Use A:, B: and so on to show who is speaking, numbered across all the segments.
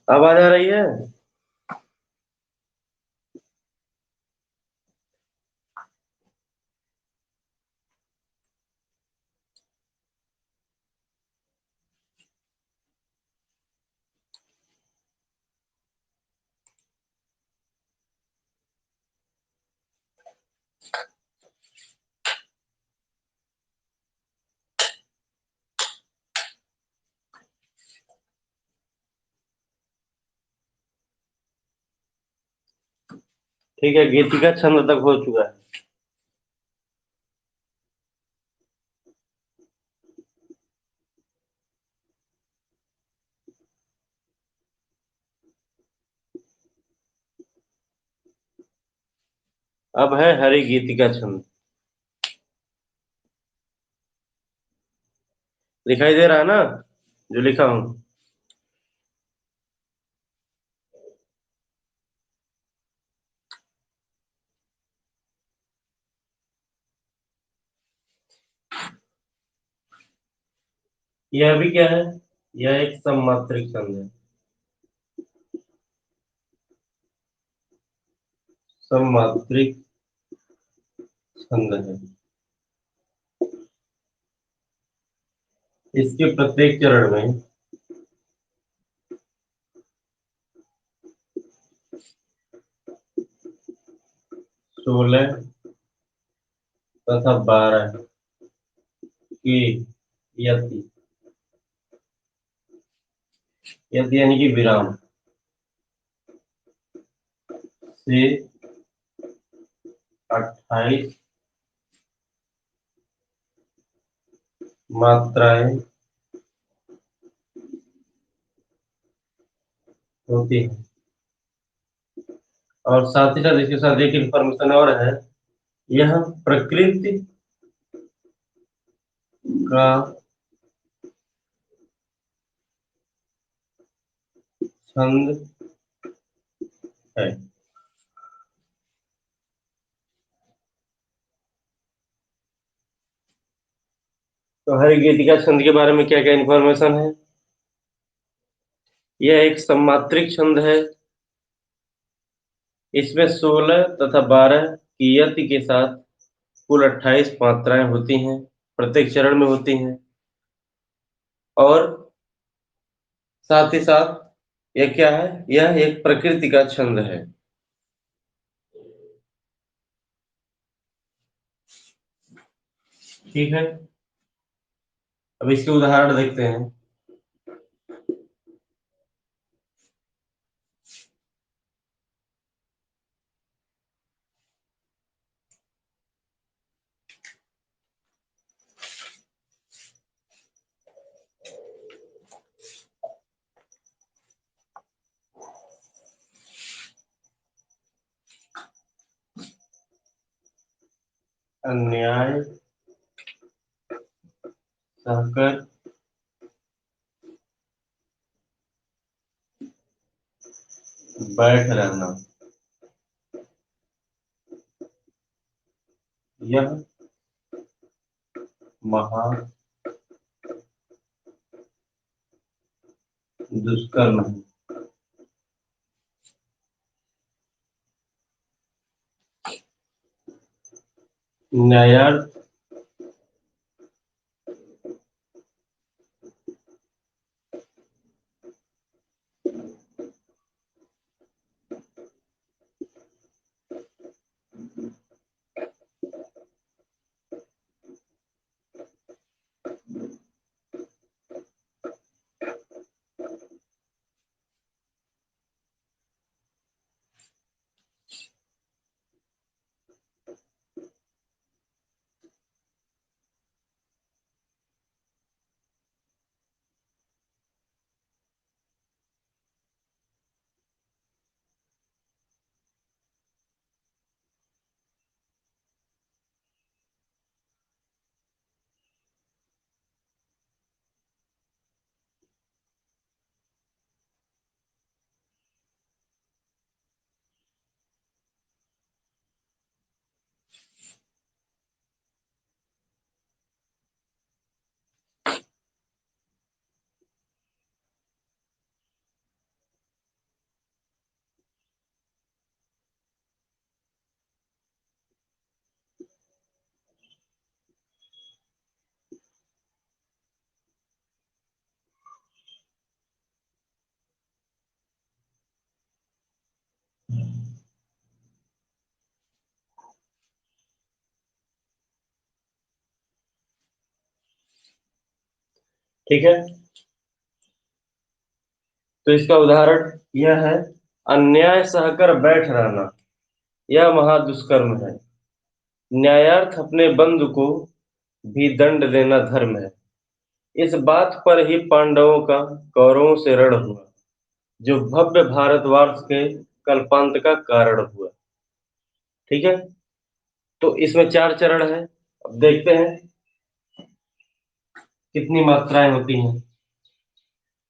A: आवाज आ रही है? ठीक है, गीतिका छंद तक हो चुका है। अब है हरि गीतिका छंद। दिखाई दे रहा है ना जो लिखा हूं? यह भी क्या है? यह एक सममात्रिक छंद है। सममात्रिक छंद है। इसके प्रत्येक चरण में 16 तथा 12 की यति, यति यानी कि विराम से 28 मात्राएं होती हैं। और साथ ही साथ इसके साथ एक इंफॉर्मेशन और है। यह प्रकृति का छंद है। तो हर गीतिका छंद के बारे में क्या क्या इंफॉर्मेशन है? यह एक सममात्रिक छंद है। इसमें 16 तथा 12 की यति के साथ कुल 28 मात्राएं होती हैं, प्रत्येक चरण में होती हैं। और साथ ही साथ यह क्या है? यह एक प्रकृति का छंद है। ठीक है, अब इसके उदाहरण देखते हैं। अन्याय सहकर बैठ रहना, यह महा दुष्कर्म है। न्यायार्थ ठीक है, तो इसका उदाहरण यह है, अन्याय सहकर बैठ रहना, यह महादुष्कर्म है। न्यायार्थ अपने बंधु को भी दंड देना धर्म है। इस बात पर ही पांडवों का कौरवों से रण हुआ, जो भव्य भारतवर्ष के कल्पांत का कारण हुआ। ठीक है, तो इसमें 4 चरण है। अब देखते हैं कितनी मात्राएं होती हैं।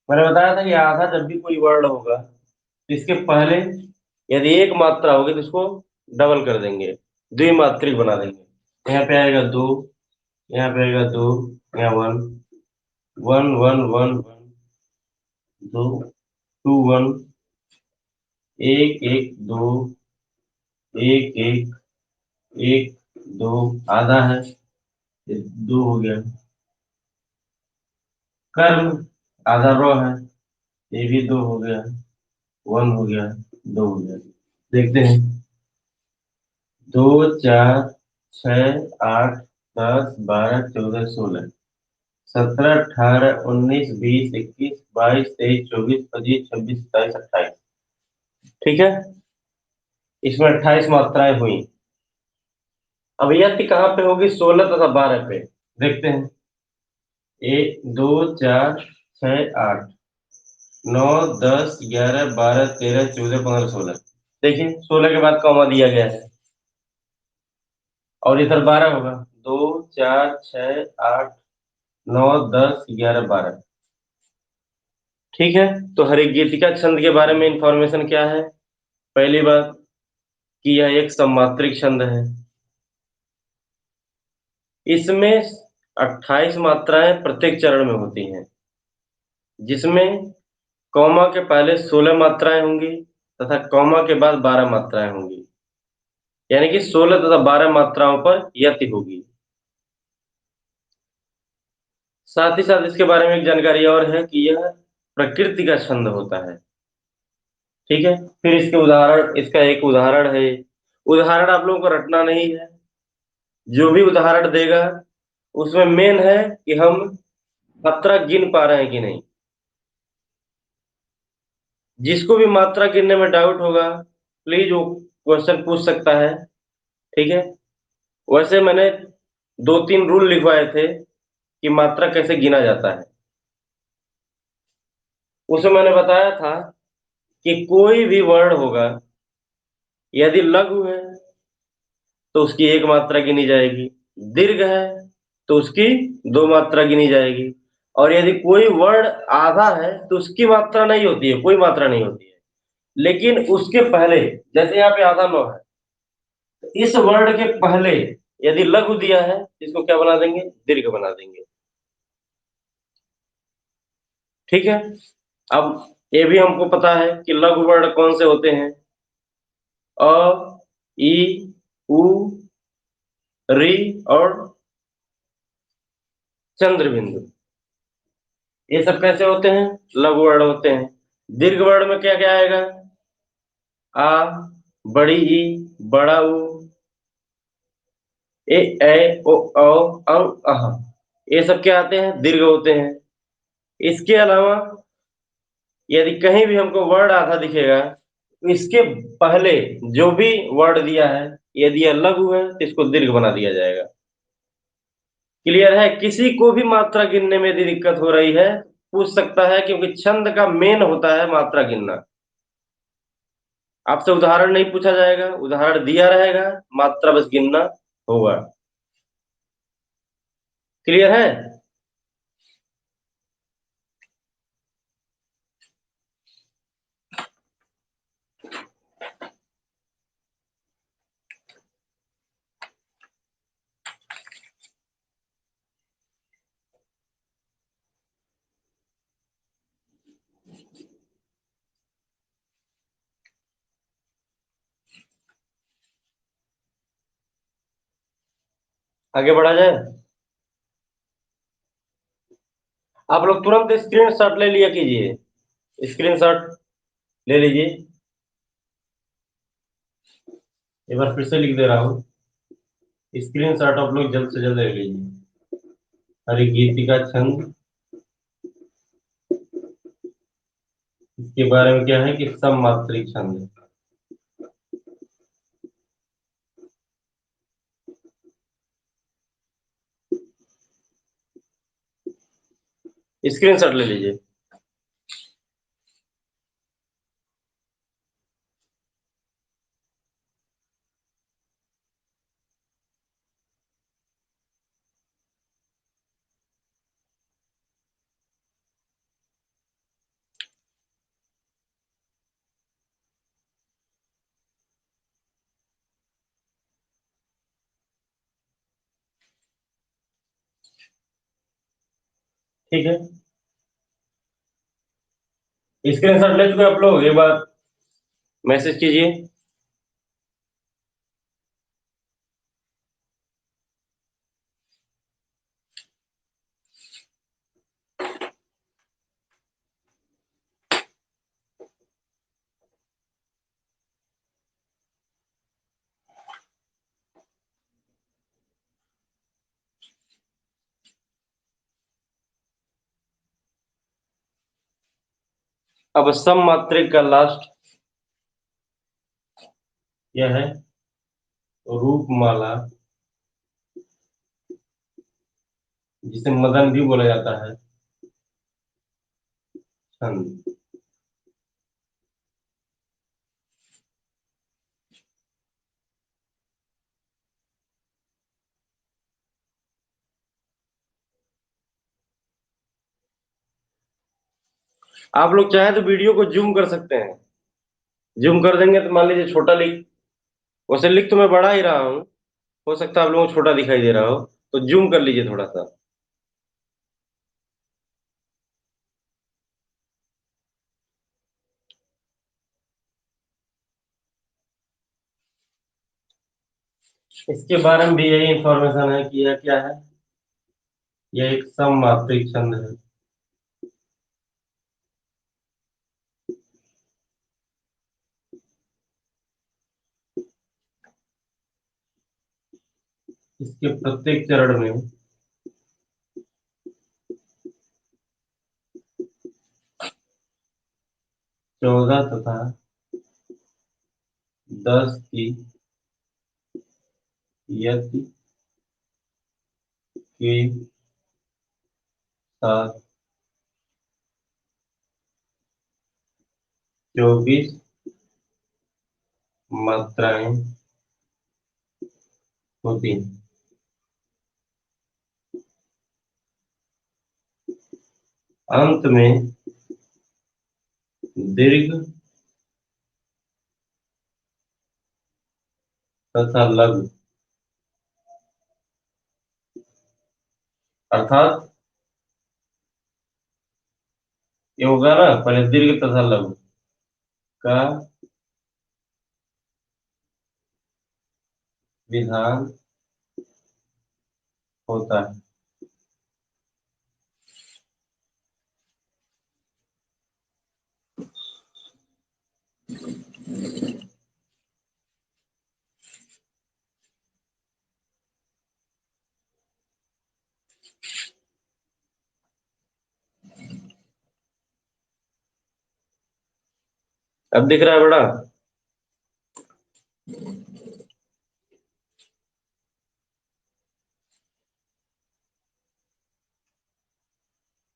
A: मैंने बताया था कि आधा जब भी कोई वर्ण होगा तो इसके पहले यदि एक मात्रा होगी तो इसको डबल कर देंगे, द्विमात्रिक बना देंगे। यहाँ पे आएगा 2, यहाँ पे आएगा 2, यहाँ 1, 1 1 1 1, 2 2 1, 1 1 2, 1 1 1 2, आधा है, ये 2 हो गया। कर्म आधा रो है, ये भी 2 हो गया, 1 हो गया, 2 हो गया। देखते हैं, 2 4 6 8 10 12 14 16 17 18 19 20 21 22 23 24 25 26 27 28। ठीक है, इसमें 28 मात्राएं हुई। अब यह कहाँ पे होगी? 16 तथा 12 पे। देखते हैं, 1 2 4 6 8 9 10 11 12 13 14 15 16। देखिए 16 के बाद कॉमा दिया गया है और इधर 12 होगा। 2 4 6 8 9 10 11 12। ठीक है, तो हरिगीतिका छंद के बारे में इंफॉर्मेशन क्या है? पहली बात कि यह एक सम्मात्रिक छंद है। इसमें 28 मात्राएं प्रत्येक चरण में होती हैं, जिसमें कॉमा के पहले 16 मात्राएं होंगी तथा कॉमा के बाद 12 मात्राएं होंगी, यानी कि 16 तथा 12 मात्राओं पर यति होगी। साथ ही साथ इसके बारे में एक जानकारी और है कि यह प्रकृति का छंद होता है। ठीक है, फिर इसके उदाहरण, इसका एक उदाहरण है। उदाहरण आप लोगों को रटना नहीं है, जो भी उदाहरण देगा उसमें मेन है कि हम मात्रा गिन पा रहे हैं कि नहीं। जिसको भी मात्रा गिनने में डाउट होगा प्लीज वो क्वेश्चन पूछ सकता है। ठीक है, वैसे मैंने 2-3 रूल लिखवाए थे कि मात्रा कैसे गिना जाता है। उसमें मैंने बताया था कि कोई भी वर्ण होगा, यदि लघु है तो उसकी 1 मात्रा गिनी जाएगी, दीर्घ है तो उसकी 2 मात्रा गिनी जाएगी, और यदि कोई वर्ण आधा है तो उसकी मात्रा नहीं होती है, कोई मात्रा नहीं होती है। लेकिन उसके पहले, जैसे यहाँ पे आधा 9 है, इस वर्ण के पहले यदि लघु दिया है इसको क्या बना देंगे? दीर्घ बना देंगे। ठीक है, अब ये भी हमको पता है कि लघु वर्ण कौन से होते हैं। अ, ई, उ, री और चंद्र बिंदु, ये सब कैसे होते हैं? लघु वर्ण होते हैं। दीर्घ वर्ण में क्या क्या आएगा? आ, बड़ी ई, बड़ा ऊ, ए, ओ, औ, अह, ये सब क्या आते हैं? दीर्घ होते हैं। इसके अलावा यदि कहीं भी हमको वर्ण आधा दिखेगा, इसके पहले जो भी वर्ड दिया है, यदि यह लघु है तो इसको दीर्घ बना दिया जाएगा। क्लियर है? किसी को भी मात्रा गिनने में यदि दिक्कत हो रही है पूछ सकता है, क्योंकि छंद का मेन होता है मात्रा गिनना। आपसे उदाहरण नहीं पूछा जाएगा, उदाहरण दिया रहेगा, मात्रा बस गिनना होगा। क्लियर है? आगे बढ़ा जाए। आप लोग तुरंत स्क्रीनशॉट ले लिया कीजिए, स्क्रीनशॉट ले लीजिए। एक बार फिर से लिख दे रहा हूँ, स्क्रीनशॉट आप लोग जल्द से जल्द ले लीजिए। हरि गीतिका छंद इसके बारे में क्या है कि सममात्रिक छंद। स्क्रीनशॉट ले लीजिए। ठीक है, स्क्रीनशॉट ले चुके आप लोग, एक बार मैसेज कीजिए। अब सममात्रिक का लास्ट यह है रूपमाला, जिसे मदन भी बोला जाता है, छंद। आप लोग चाहे तो वीडियो को जूम कर सकते हैं। जूम कर देंगे तो मान लीजिए छोटा लिख, वैसे लिख तो मैं बढ़ा ही रहा हूँ, हो सकता है आप लोगों को छोटा दिखाई दे रहा हो, तो जूम कर लीजिए थोड़ा सा। इसके बारे में भी यही इंफॉर्मेशन है कि यह क्या है, यह एक सममात्रिक छंद है। इसके प्रत्येक चरण में 14 तथा 10 की यति के साथ 24 मात्राएं होती हैं। अंत में दीर्घ तथा लघु, अर्थात ये होगा ना, पहले दीर्घ तथा लघु का विधान होता है। अब दिख रहा है बड़ा।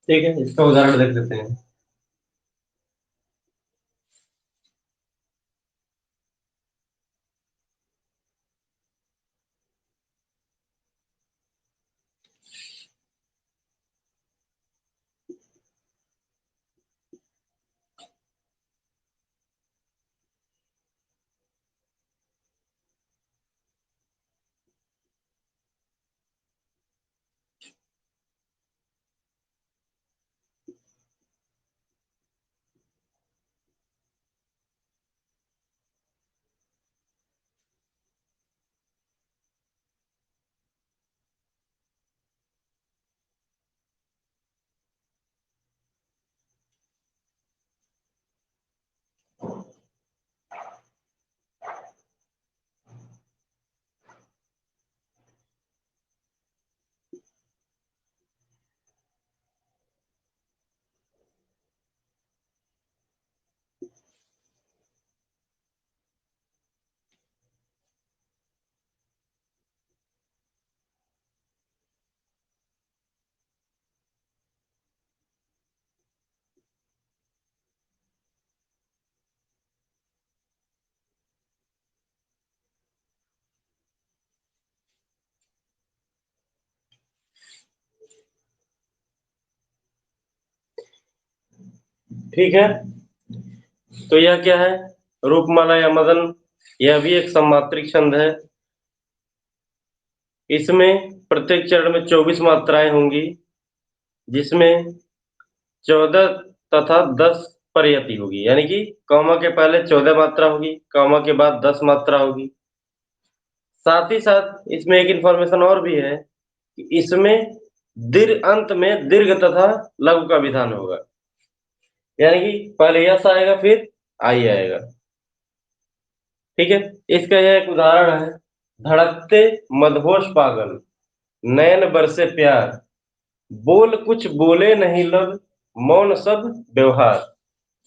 A: ठीक है, इसका उदाहरण देख लेते हैं। ठीक है, तो यह क्या है? रूपमाला या मदन, यह भी एक सममात्रिक छंद है। इसमें प्रत्येक चरण में 24 मात्राएं होंगी, जिसमें 14 तथा 10 प्रयति होगी, यानी कि कॉमा के पहले 14 मात्रा होगी, कॉमा के बाद 10 मात्रा होगी। साथ ही साथ इसमें एक इंफॉर्मेशन और भी है कि इसमें दीर्घ अंत में दीर्घ तथा लघु का विधान होगा, यानी कि पहले यस आएगा फिर आई आएगा। ठीक है, इसका यह एक उदाहरण है। धड़कते मदहोश पागल, नैन बरसे प्यार, बोल कुछ बोले नहीं लब, मौन सब व्यवहार।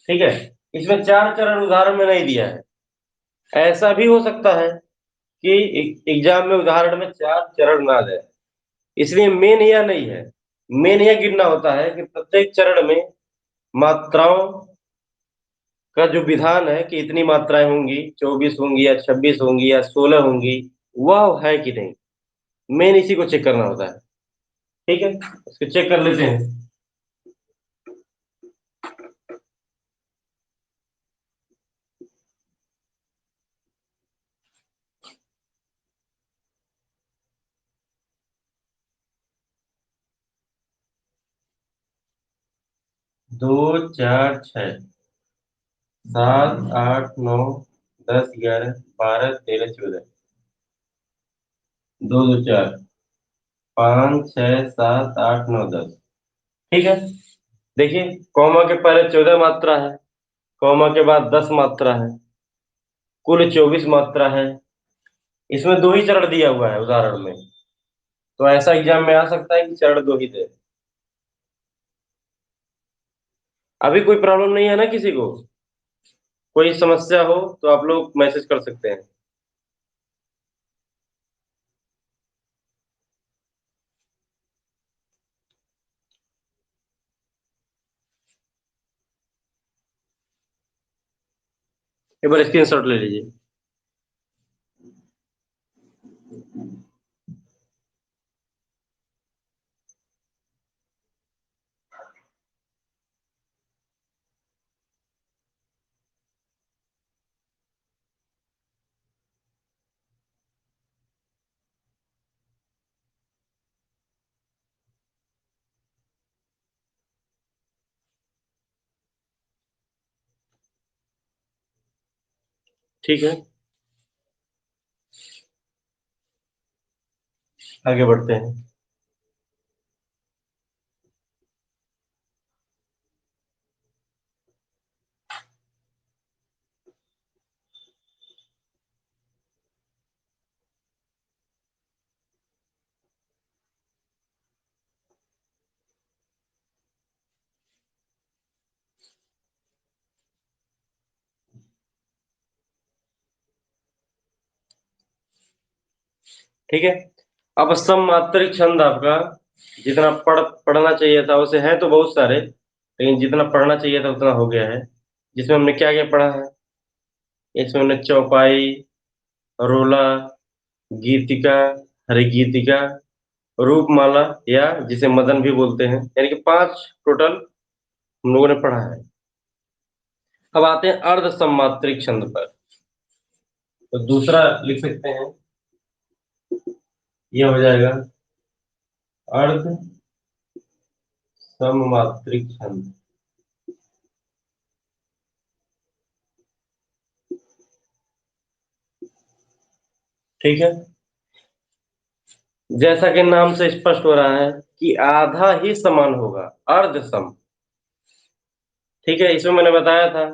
A: ठीक है, इसमें 4 चरण उदाहरण में नहीं दिया है। ऐसा भी हो सकता है कि एग्जाम में उदाहरण में 4 चरण ना दे, इसलिए मेन यह नहीं है। मेन यह गिनना होता है कि प्रत्येक चरण में मात्राओं का जो विधान है कि इतनी मात्राएं होंगी, 24 होंगी या 26 होंगी या 16 होंगी, वह है कि नहीं। मेन इसी को चेक करना होता है। ठीक है, इसको चेक कर लेते हैं। 2 4 6 7 8 9 10 11 12 13 14, 2 2 4 5 6 7 8 9 10। ठीक है, देखिए कॉमा के पहले 14 मात्रा है, कॉमा के बाद 10 मात्रा है, कुल 24 मात्रा है। इसमें 2 ही चरण दिया हुआ है उदाहरण में, तो ऐसा एग्जाम में आ सकता है कि चरण 2 ही दे। अभी कोई प्रॉब्लम नहीं है ना किसी को? कोई समस्या हो तो आप लोग मैसेज कर सकते हैं। एक बार स्क्रीनशॉट ले लीजिए। ठीक है, आगे बढ़ते हैं। ठीक है, अब सममात्रिक छंद आपका जितना पढ़ना चाहिए था उसे, है तो बहुत सारे, लेकिन जितना पढ़ना चाहिए था उतना हो गया है। जिसमें हमने क्या क्या पढ़ा है? इसमें हमने चौपाई, रोला, गीतिका, हरिगीतिका, रूपमाला या जिसे मदन भी बोलते हैं, यानी कि 5 टोटल हम लोगों ने पढ़ा है। अब आते हैं अर्ध सममात्रिक छंद पर। तो दूसरा लिख सकते हैं, यह हो जाएगा अर्ध सममात्रिक छंद। ठीक है, जैसा कि नाम से स्पष्ट हो रहा है कि आधा ही समान होगा, अर्ध सम। ठीक है, इसमें मैंने बताया था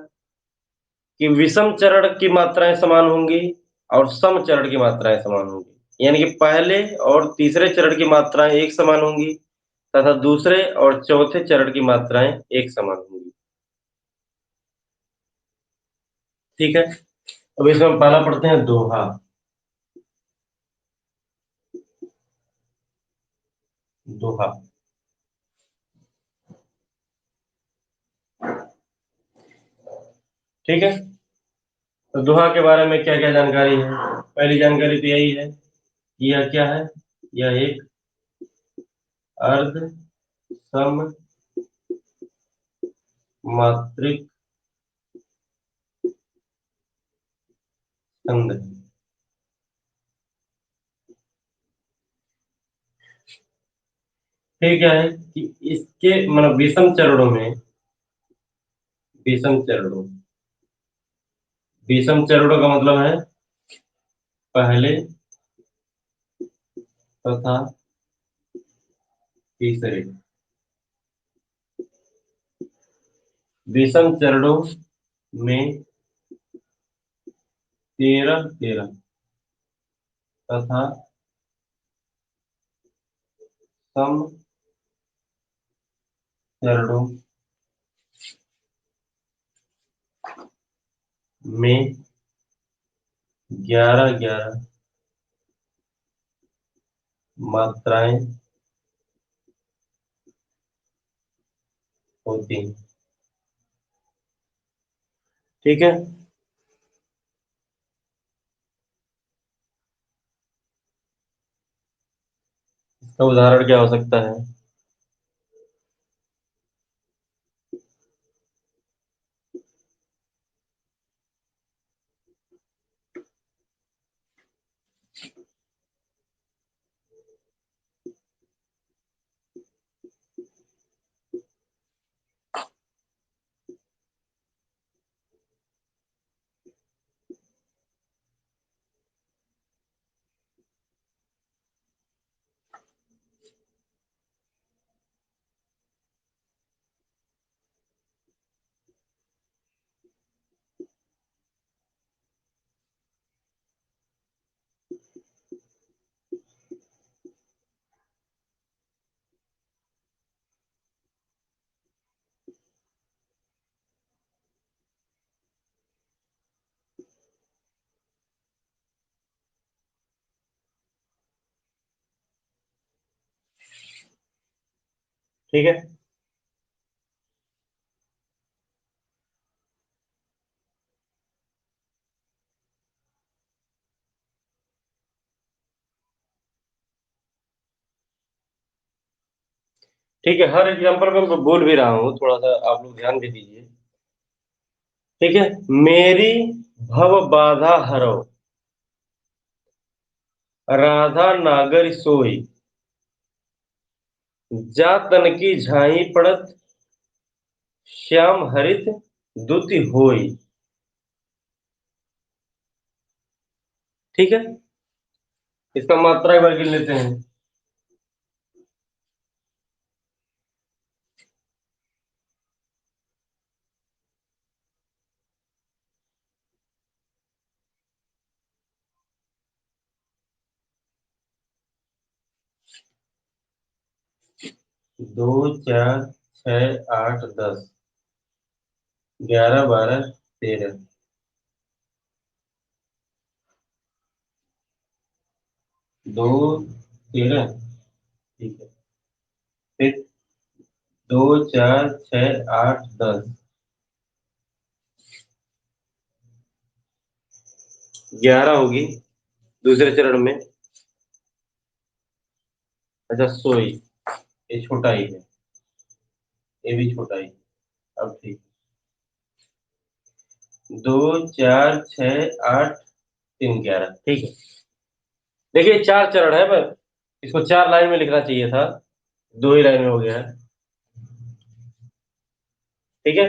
A: कि विषम चरण की मात्राएं समान होंगी और सम चरण की मात्राएं समान होंगी, यानी कि पहले और तीसरे चरण की मात्राएं एक समान होंगी तथा दूसरे और चौथे चरण की मात्राएं एक समान होंगी। ठीक है, अब इसमें हम पहला पढ़ते हैं दोहा। दोहा, ठीक है, तो दोहा के बारे में क्या क्या जानकारी है? पहली जानकारी तो यही है कि यह क्या है, यह एक अर्ध सम मात्रिक छंद है। फिर क्या है कि इसके मतलब विषम चरणों विषम चरणों का मतलब है पहले तथा तीसरे। विषम चरणों में 13 13 तथा सम चरणों में 11 11 मात्राएं होती हैं। ठीक है। इसका उदाहरण क्या हो सकता है? ठीक है। ठीक है, हर एग्जांपल में मैं बोल भी रहा हूँ, थोड़ा सा आप लोग ध्यान दे दीजिए। ठीक है। मेरी भव बाधा हरो, राधा नागर सोई, जा तन की झाई पड़त, श्याम हरित दुति होई। ठीक है। इसका मात्रा एक बार गिन लेते हैं। 2 4 6 8 10 11 12 13। 2 13। ठीक है। फिर 2 4 6 8 10 11 होगी दूसरे चरण में। अच्छा, सोई, ये छोटा ही है, ये भी छोटा ही है। अब ठीक। 2 4 6 8 3 11। ठीक है। देखिए, 4 चरण है, मैं इसको 4 लाइन में लिखना चाहिए था, 2 ही लाइन में हो गया है। ठीक है।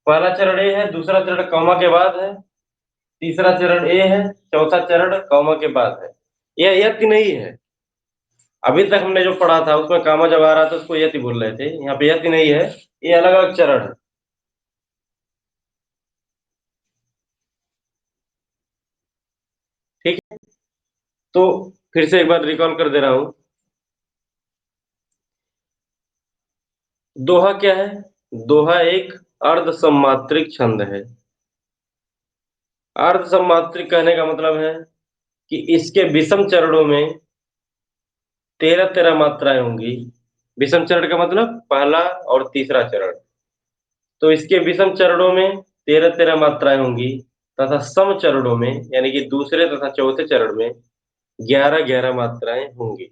A: पहला चरण ए है, दूसरा चरण कॉमा के बाद है, तीसरा चरण ए है, चौथा चरण कॉमा के बाद है। यह यति नहीं है। अभी तक हमने जो पढ़ा था उसमें कॉमा जब आ रहा था उसको यति बोल रहे थे, यहाँ पे यति नहीं है, ये अलग अलग चरण है। ठीक है। तो फिर से एक बार रिकॉल कर दे रहा हूं। दोहा क्या है? दोहा एक अर्ध सम्मात्रिक छंद है। अर्ध सम्मात्रिक कहने का मतलब है कि इसके विषम चरणों में 13 13 मात्राएं होंगी। विषम चरण का मतलब पहला और तीसरा चरण। तो इसके विषम चरणों में 13 13 मात्राएं होंगी, तथा सम चरणों में यानी कि दूसरे तथा चौथे चरण में 11 11 मात्राएं होंगी।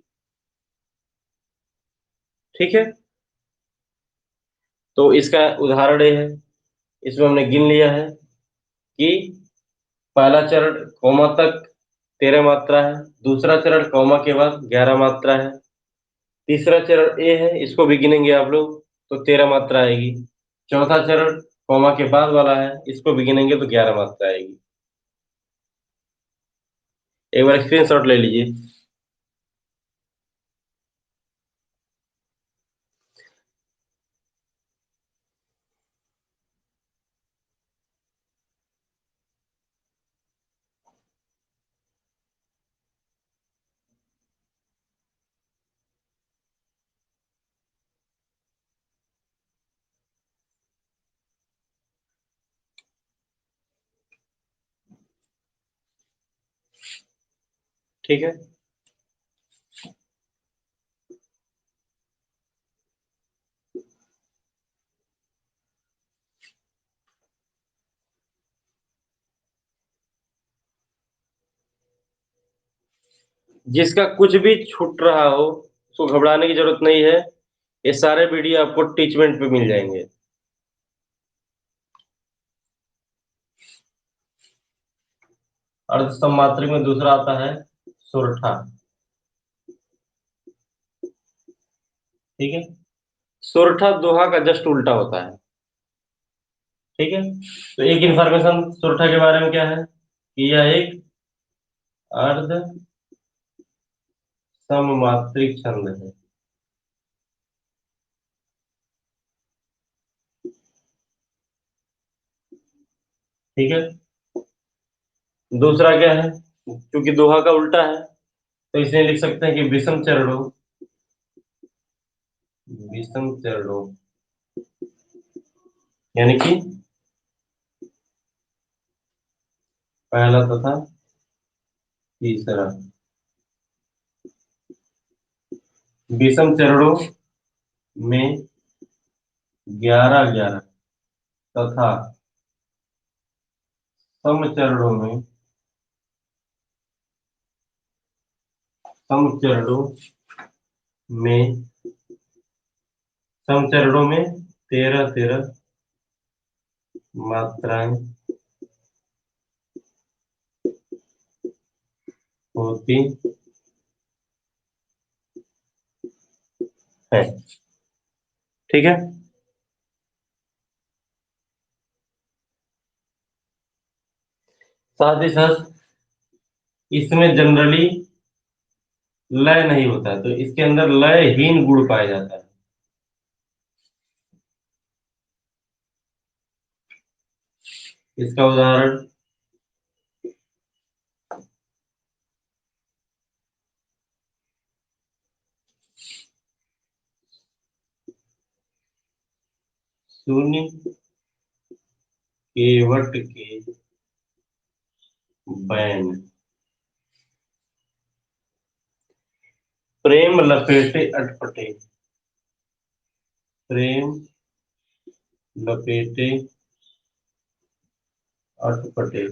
A: ठीक है। तो इसका उदाहरण ये है, इसमें हमने गिन लिया है कि पहला चरण कौमा तक 13 मात्रा है, दूसरा चरण कौमा के बाद 11 मात्रा है, तीसरा चरण ए है, इसको भी गिनेंगे आप लोग तो 13 मात्रा आएगी, चौथा चरण कौमा के बाद वाला है, इसको भी गिनेंगे तो 11 मात्रा आएगी। एक बार स्क्रीनशॉट ले लीजिए। ठीक है, जिसका कुछ भी छूट रहा हो उसको घबराने की जरूरत नहीं है, ये सारे वीडियो आपको टीचमेंट पे मिल जाएंगे। अर्ध सममात्रिक में दूसरा आता है सोरठा। ठीक है, सोरठा दोहा का जस्ट उल्टा होता है। ठीक है, तो एक इंफॉर्मेशन सोरठा के बारे में क्या है कि यह एक अर्ध सममात्रिक छंद है। ठीक है, दूसरा क्या है, क्योंकि दोहा का उल्टा है तो इसलिए लिख सकते हैं कि विषम चरणों यानी कि पहला तथा तीसरा विषम चरणों में 11-11 तथा सम में सम चरणों में 13-13 मात्राएं होती है। ठीक है, साथ ही साथ इसमें जनरली लय नहीं होता है, तो इसके अंदर लयहीन गुण पाया जाता है। इसका उदाहरण शून्य केवट के बैन, प्रेम लपेटे अटपटे, प्रेम लपेटे अटपटे।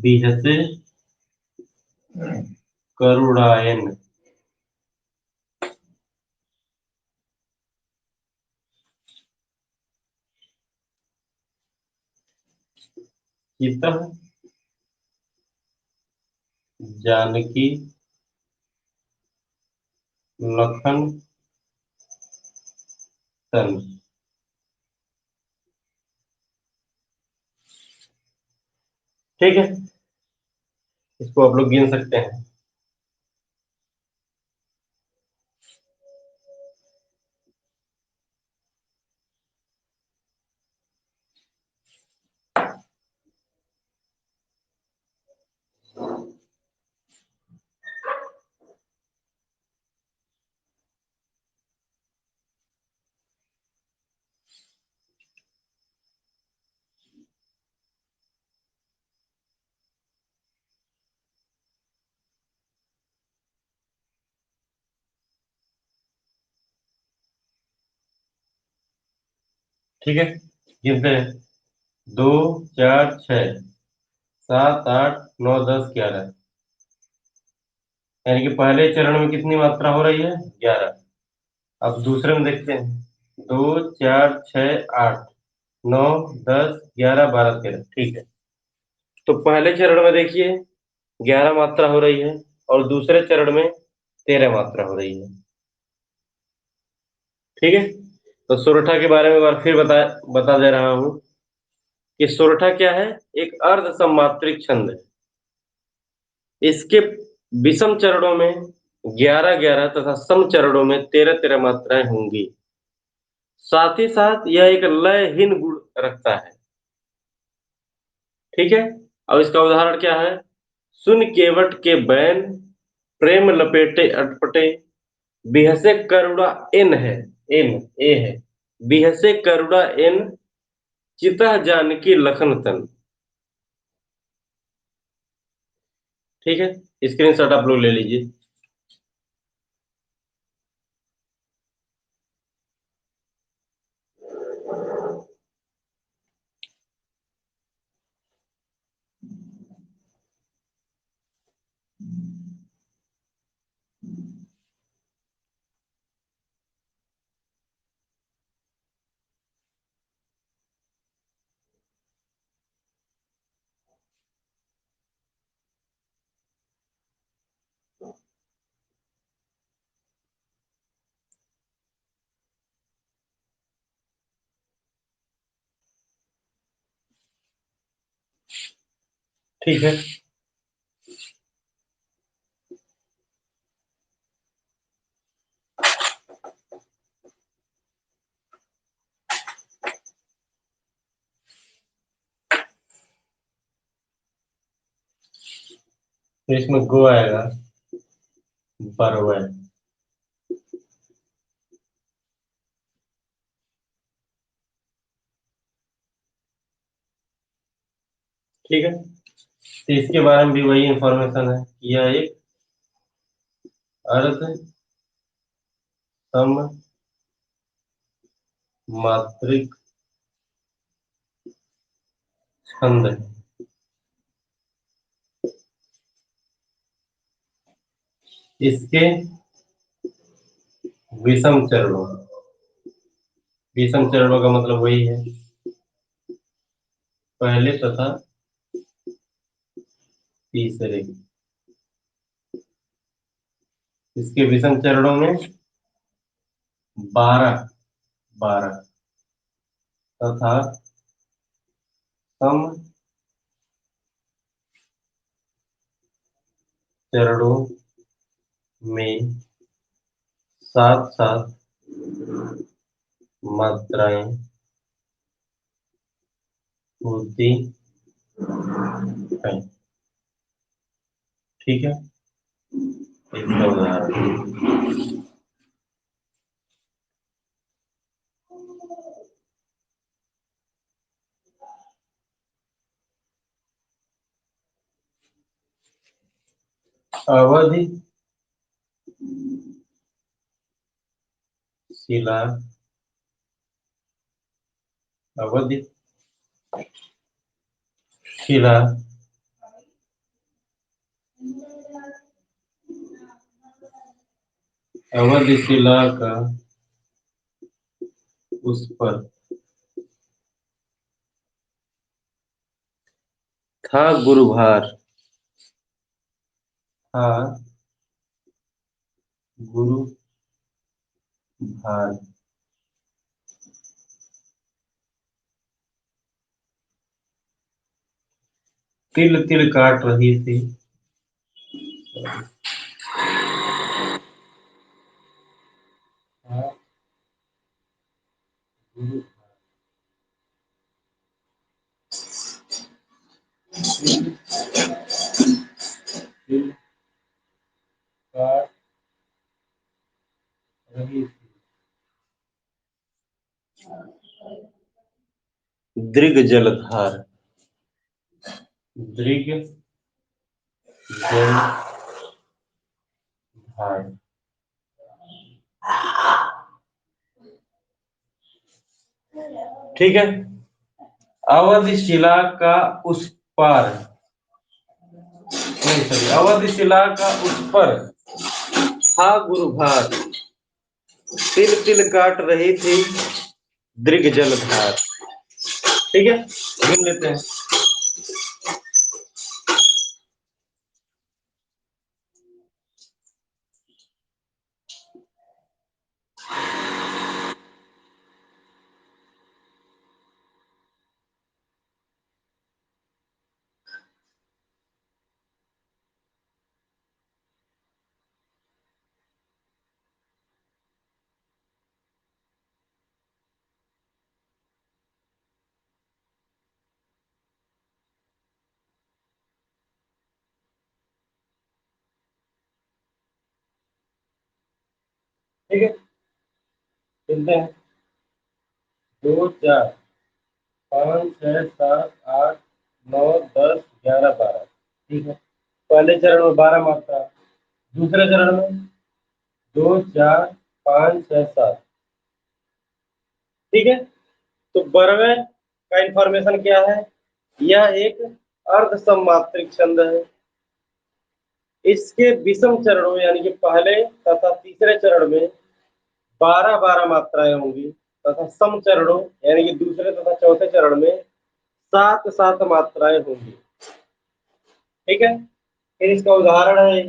A: बिहसे करुणायन, चितः जानकी लखन सन। ठीक है, इसको आप लोग गिन सकते हैं। ठीक है, गिनते हैं। 2, 4, 6, 7, 8, 9, 10, 11। यानी कि पहले चरण में कितनी मात्रा हो रही है? 11। अब दूसरे में देखते हैं। 2, 4, 6, 8, 9, 10, 11, 12, 13। ठीक है। तो पहले चरण में देखिए 11 मात्रा हो रही है और दूसरे चरण में 13 मात्रा हो रही है। ठीक है। तो सोरठा के बारे में एक बार फिर बता दे रहा हूं कि सोरठा क्या है? एक अर्ध सममात्रिक छंद है। इसके विषम चरणों में 11-11 तथा सम चरणों में 13-13 मात्राएं होंगी। साथ ही साथ यह एक लयहीन गुण रखता है। ठीक है। अब इसका उदाहरण क्या है? सुन केवट के बैन, प्रेम लपेटे अटपटे, बिहसे करुणा इन है, इन ए है, बिहसे करुणा इन, चितह जानकी लखन तन। ठीक है, स्क्रीनशॉट आप लोग ले लीजिए। ठीक है। तो इसमें गो आएगा, बरवे। ठीक है। तो इसके बारे में भी वही इंफॉर्मेशन है कि यह एक अर्ध सममात्रिक छंद है। इसके विषम चरणों, विषम चरणों का मतलब वही है, पहले तथा तीसरे। इसके विषम चरणों में 12 तथा सम चरणों में 7-7 मात्राएं होती हैं। ठीक है, इसका उदाहरण। अवधि शिला, अवधि शिला अवधि शिला का उस पर था गुरुभार, था गुरु भार। तिल तिल काट रही थी। था गुरु तिल काट रही थी। दृग जलधार, दृग जलधार। ठीक है। अवधि शिला का उस पार, नहीं सॉरी, अवधि शिला का उस पर था गुरु भार, तिल तिल काट रही थी दृग जलधार। ठीक है, गिन लेते हैं। ठीक है, गिनते हैं। 2 4 5 6 7 8 9 10 11 12। ठीक है, पहले चरण में 12 मात्रा, दूसरे चरण में 2 4 5 6 7। ठीक है, तो 12वें का इंफॉर्मेशन क्या है? यह एक अर्ध सममात्रिक छंद है। इसके विषम चरणों यानी कि पहले तथा तीसरे चरण में 12 12 मात्राएं होंगी, तथा सम चरणों यानी कि दूसरे तथा चौथे चरण में 7 7 मात्राएं होंगी। ठीक है, फिर इसका उदाहरण है,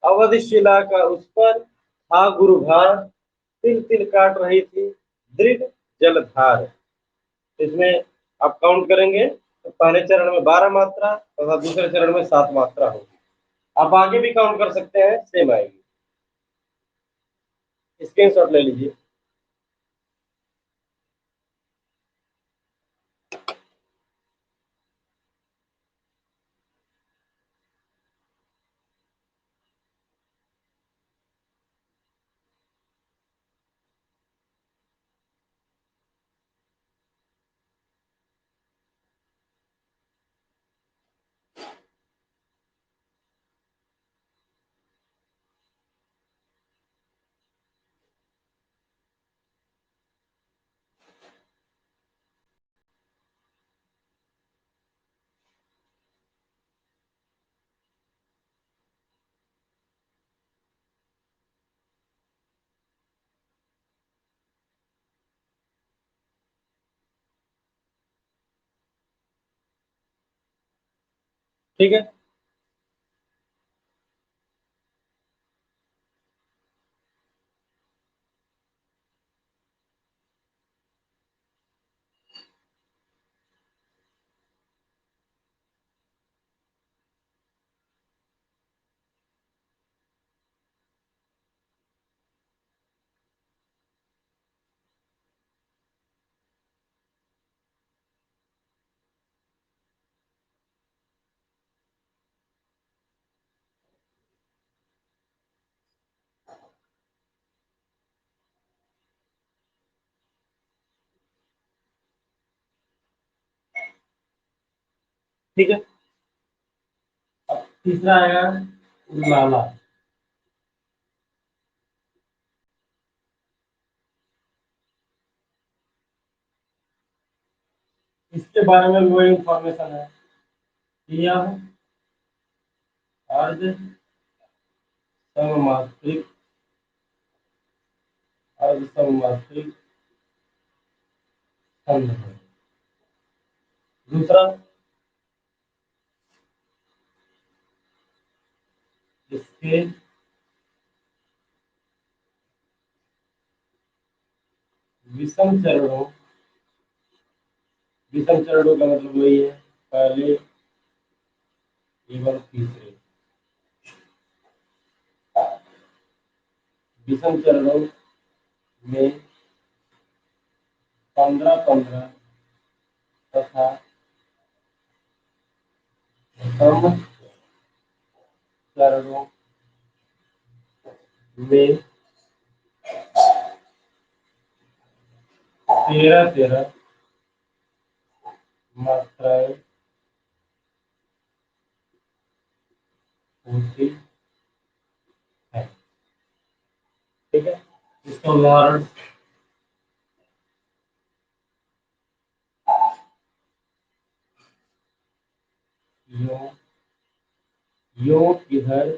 A: अवधि शिला का उस पर था गुरु भार, तिल तिल काट रही थी दृढ़ जलधार। इसमें आप काउंट करेंगे तो पहले चरण में 12 मात्रा तथा दूसरे चरण में 7 मात्रा होगी। आप आगे भी काउंट कर सकते हैं, सेम आएगी। स्क्रीनशॉट ले लीजिए। ठीक है, ठीक है। अब तीसरा आएगा लाला। इसके बारे में वही इंफॉर्मेशन है, यह अर्ध सममात्रिक, अर्ध सममात्रिक छंद है। दूसरा, इसके विषम चरणों, विषम चरणों का मतलब वही है, पहले एवं तीसरे। विषम चरणों में 15 15 तथा सम चरणों में 13 13 मात्राएं होती है। ठीक है, इसका उदाहरण यो यो किधर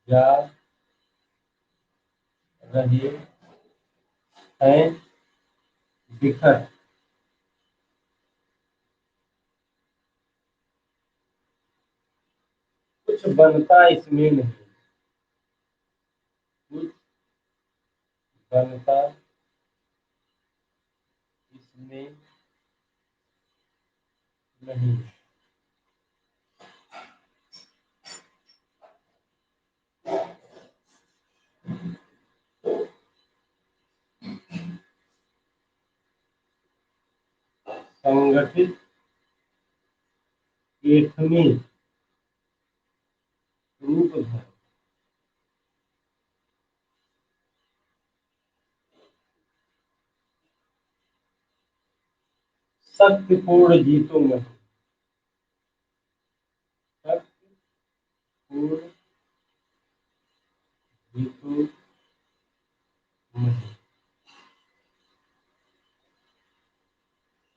A: जा रहे हैं बिखर। कुछ बनता इसमें नहीं, कुछ बनता इसमें नहीं। संगठित एकमी रूप है, शक्तिपूर्ण जीतों में, शक्तिपूर्ण जीतों में।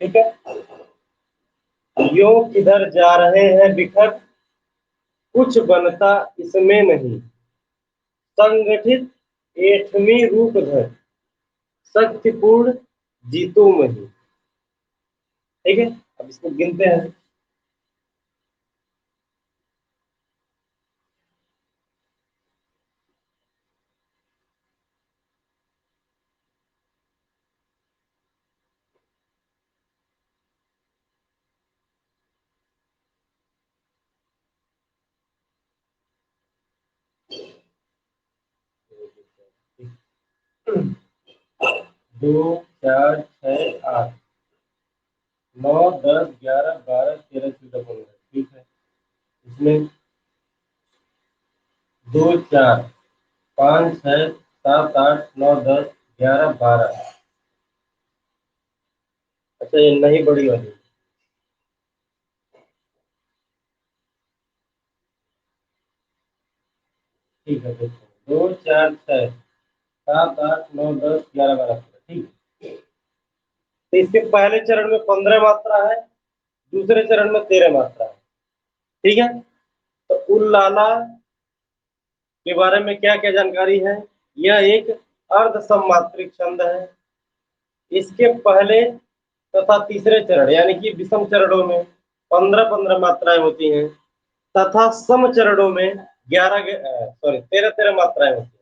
A: ठीक है, यो किधर जा रहे हैं बिखर, कुछ बनता इसमें नहीं, संगठित एठवीं रूप धर, शक्तिपूर्ण जीतों में ही। ठीक है, अब इसको गिनते हैं। दो, चार, छः, आठ, 9, 10, 11, 12, 13, 14, 15। ठीक है, इसमें 2, 4, 5, 6, 7, 8, 9, 10, 11, 12। अच्छा, ये नहीं बड़ी वाली। ठीक है, देखो 2, 4, 6, 7, 8, 9, 10, 11, 12, 15। ठीक है, तो इसके पहले चरण में 15 मात्रा है, दूसरे चरण में 13 मात्रा है। ठीक है, तो उल्लाला के बारे में क्या क्या जानकारी है। यह एक अर्ध सममात्रिक छंद है। इसके पहले तथा तीसरे चरण यानी कि विषम चरणों में 15-15 मात्राएं होती हैं तथा सम चरणों में 13-13 मात्राएं होती हैं।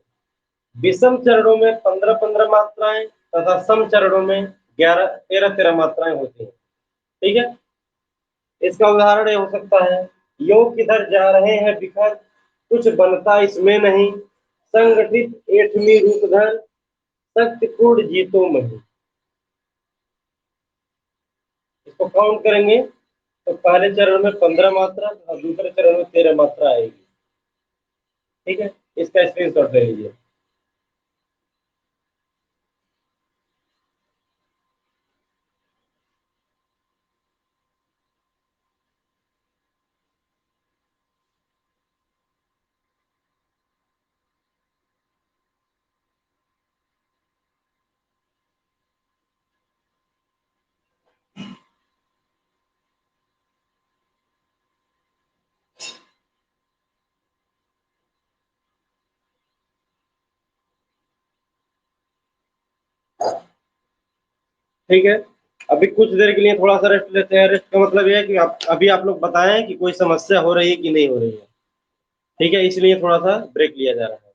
A: विषम चरणों में 15-15 मात्राएं तथा सम चरणों में 13-13 मात्राएं होती हैं। ठीक है, इसका उदाहरण ये हो सकता है, यो किधर जा रहे हैं बिखर, कुछ बनता इसमें नहीं, संगठित एठवीं रूपधर, शक्तिपूर्ण जीतों में। इसको काउंट करेंगे तो पहले चरण में 15 मात्रा और दूसरे चरण में 13 मात्रा आएगी। ठीक है, इसका स्क्रीनशॉट ले लीजिए। ठीक है, अभी कुछ देर के लिए थोड़ा सा रेस्ट लेते हैं। रेस्ट का मतलब ये है कि आप लोग बताएं कि कोई समस्या हो रही है कि नहीं हो रही है। ठीक है, इसलिए थोड़ा सा ब्रेक लिया जा रहा है।